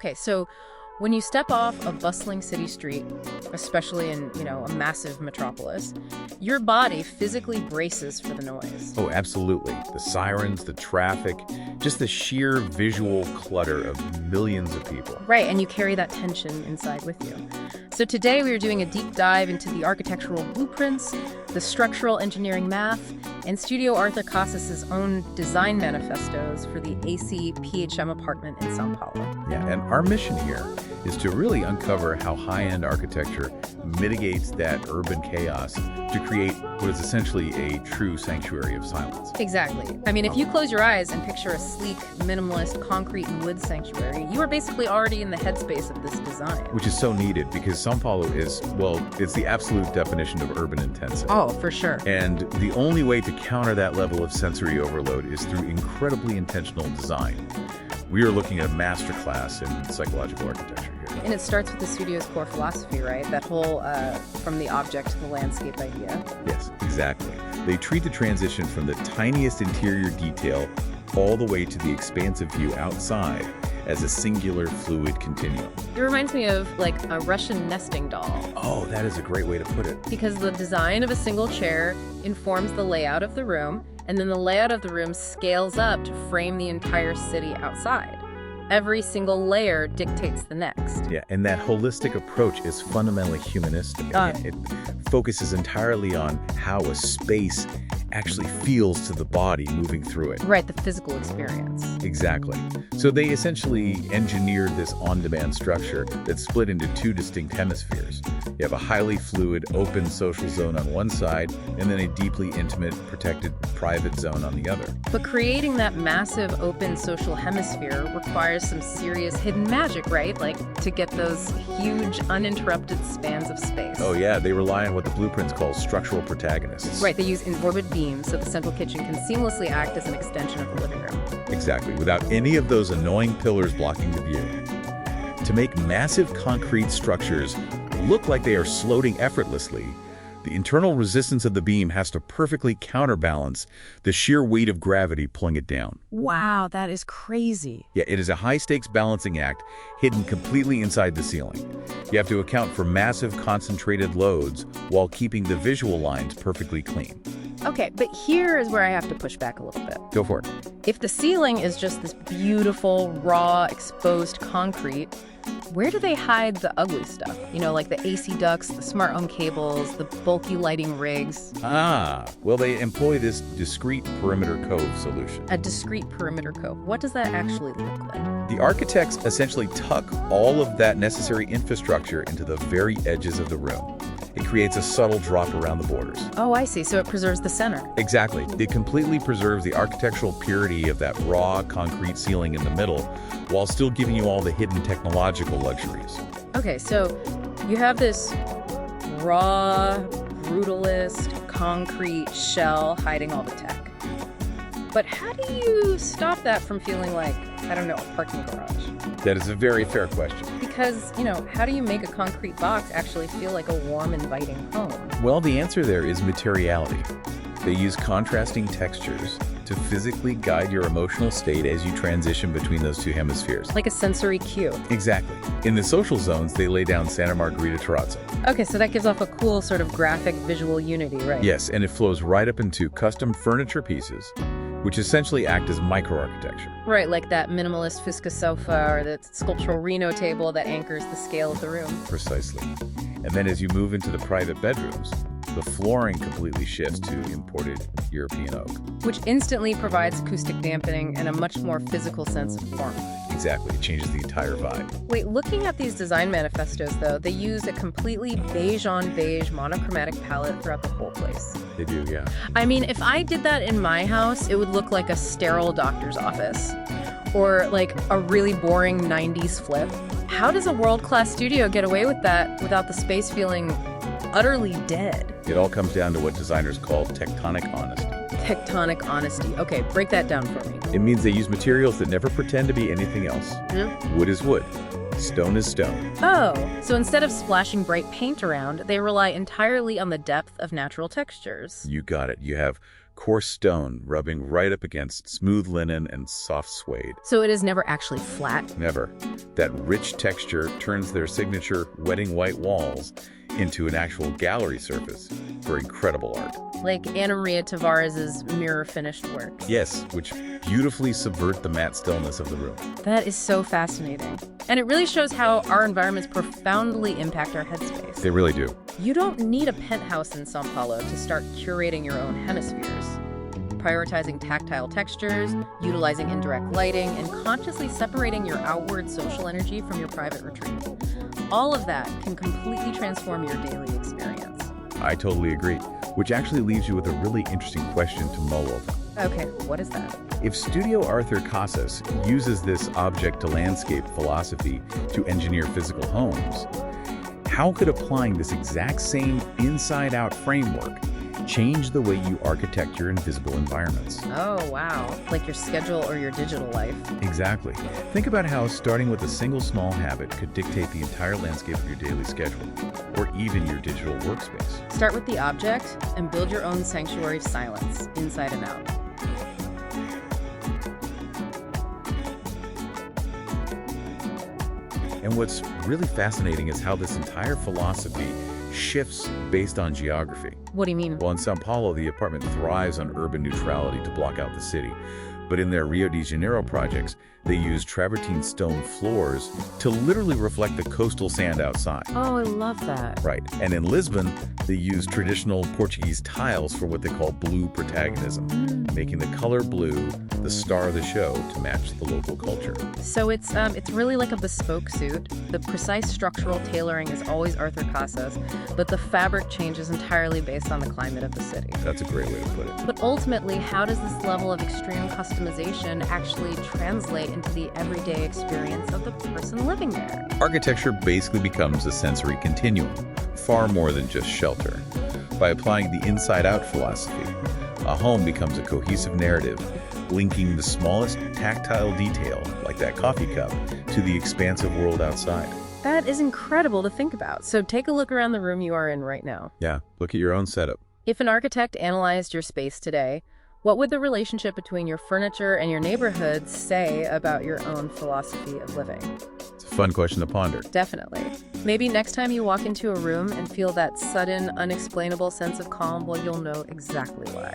Okay, so when you step off a bustling city street, especially in, a massive metropolis, your body physically braces for the noise. Oh, absolutely. The sirens, the traffic, just the sheer visual clutter of millions of people. Right, and you carry that tension inside with you. So today we are doing a deep dive into the architectural blueprints, the structural engineering math, and Studio Arthur Casas' own design manifestos for the AC PHM apartment in São Paulo. Yeah, and our mission here is to really uncover how high-end architecture mitigates that urban chaos to create what is essentially a true sanctuary of silence. Exactly. I mean, if you close your eyes and picture a sleek, minimalist concrete and wood sanctuary, you are basically already in the headspace of this design. Which is so needed because São Paulo is, well, it's the absolute definition of urban intensity. Oh, for sure. And the only way to counter that level of sensory overload is through incredibly intentional design. We are looking at a masterclass in psychological architecture here. And it starts with the studio's core philosophy, right? That whole from the object to the landscape idea. Yes, exactly. They treat the transition from the tiniest interior detail all the way to the expansive view outside as a singular fluid continuum. It reminds me of like a Russian nesting doll. Oh, that is a great way to put it. Because the design of a single chair informs the layout of the room, and then the layout of the room scales up to frame the entire city outside. Every single layer dictates the next. Yeah, and that holistic approach is fundamentally humanistic. It focuses entirely on how a space actually feels to the body moving through it. Right, the physical experience. Exactly. So they essentially engineered this on-demand structure that's split into two distinct hemispheres. You have a highly fluid, open social zone on one side, and then a deeply intimate, protected, private zone on the other. But creating that massive open social hemisphere requires some serious hidden magic, right? Like to get those huge, uninterrupted spans of space. Oh yeah, they rely on what the blueprints call structural protagonists. Right, they use in-orbit beams so the central kitchen can seamlessly act as an extension of the living room. Exactly, without any of those annoying pillars blocking the view. To make massive concrete structures look like they are floating effortlessly, the internal resistance of the beam has to perfectly counterbalance the sheer weight of gravity pulling it down. Wow, that is crazy. Yeah, it is a high-stakes balancing act hidden completely inside the ceiling. You have to account for massive concentrated loads while keeping the visual lines perfectly clean. Okay, but here is where I have to push back a little bit. Go for it. If the ceiling is just this beautiful, raw, exposed concrete, where do they hide the ugly stuff? Like the AC ducts, the smart home cables, the bulky lighting rigs. Well, they employ this discrete perimeter cove solution. A discrete perimeter cove. What does that actually look like? The architects essentially tuck all of that necessary infrastructure into the very edges of the room. It creates a subtle drop around the borders. Oh, I see. So it preserves the center. Exactly. It completely preserves the architectural purity of that raw concrete ceiling in the middle, while still giving you all the hidden technological luxuries. Okay, so you have this raw, brutalist, concrete shell hiding all the tech. But how do you stop that from feeling like, a parking garage? That is a very fair question. Because, how do you make a concrete box actually feel like a warm, inviting home? Well, the answer there is materiality. They use contrasting textures to physically guide your emotional state as you transition between those two hemispheres. Like a sensory cue. Exactly. In the social zones, they lay down Santa Margherita terrazzo. Okay, so that gives off a cool sort of graphic visual unity, right? Yes, and it flows right up into custom furniture pieces, which essentially act as microarchitecture. Right, like that minimalist Fusca sofa or the sculptural Rino table that anchors the scale of the room. Precisely. And then as you move into the private bedrooms, the flooring completely shifts to imported European oak. Which instantly provides acoustic dampening and a much more physical sense of form. Exactly, it changes the entire vibe. Wait, looking at these design manifestos, though, they use a completely beige-on-beige monochromatic palette throughout the whole place. They do, yeah. I mean, if I did that in my house, it would look like a sterile doctor's office. Or like a really boring 90s flip. How does a world-class studio get away with that without the space feeling utterly dead? It all comes down to what designers call tectonic honesty. Tectonic honesty. Okay, break that down for me. It means they use materials that never pretend to be anything else. Yeah. Wood is wood. Stone is stone. Oh, so instead of splashing bright paint around, they rely entirely on the depth of natural textures. You got it. You have coarse stone rubbing right up against smooth linen and soft suede. So it is never actually flat? Never. That rich texture turns their signature wedding white walls into an actual gallery surface for incredible art. Like Anna Maria Tavares's mirror-finished works. Yes, which beautifully subvert the matte stillness of the room. That is so fascinating. And it really shows how our environments profoundly impact our headspace. They really do. You don't need a penthouse in São Paulo to start curating your own hemispheres. Prioritizing tactile textures, utilizing indirect lighting, and consciously separating your outward social energy from your private retreat. All of that can completely transform your daily experience. I totally agree, which actually leaves you with a really interesting question to mull over. Okay, what is that? If Studio Arthur Casas uses this object-to-landscape philosophy to engineer physical homes, how could applying this exact same inside-out framework change the way you architect your invisible environments? Oh, wow. Like your schedule or your digital life. Exactly. Think about how starting with a single small habit could dictate the entire landscape of your daily schedule, or even your digital workspace. Start with the object and build your own sanctuary of silence, inside and out. And what's really fascinating is how this entire philosophy shifts based on geography. What do you mean? Well, in São Paulo, the apartment thrives on urban neutrality to block out the city. But in their Rio de Janeiro projects, they use travertine stone floors to literally reflect the coastal sand outside. Oh, I love that. Right. And in Lisbon, they use traditional Portuguese tiles for what they call blue protagonism, making the color blue the star of the show to match the local culture. So it's really like a bespoke suit. The precise structural tailoring is always Arthur Casas, but the fabric changes entirely based on the climate of the city. That's a great way to put it. But ultimately, how does this level of extreme customization actually translate into the everyday experience of the person living there? Architecture basically becomes a sensory continuum, far more than just shelter. By applying the inside-out philosophy, a home becomes a cohesive narrative, linking the smallest tactile detail, like that coffee cup, to the expansive world outside. That is incredible to think about. So take a look around the room you are in right now. Yeah, look at your own setup. If an architect analyzed your space today, what would the relationship between your furniture and your neighborhood say about your own philosophy of living? It's a fun question to ponder. Definitely. Maybe next time you walk into a room and feel that sudden, unexplainable sense of calm, well, you'll know exactly why.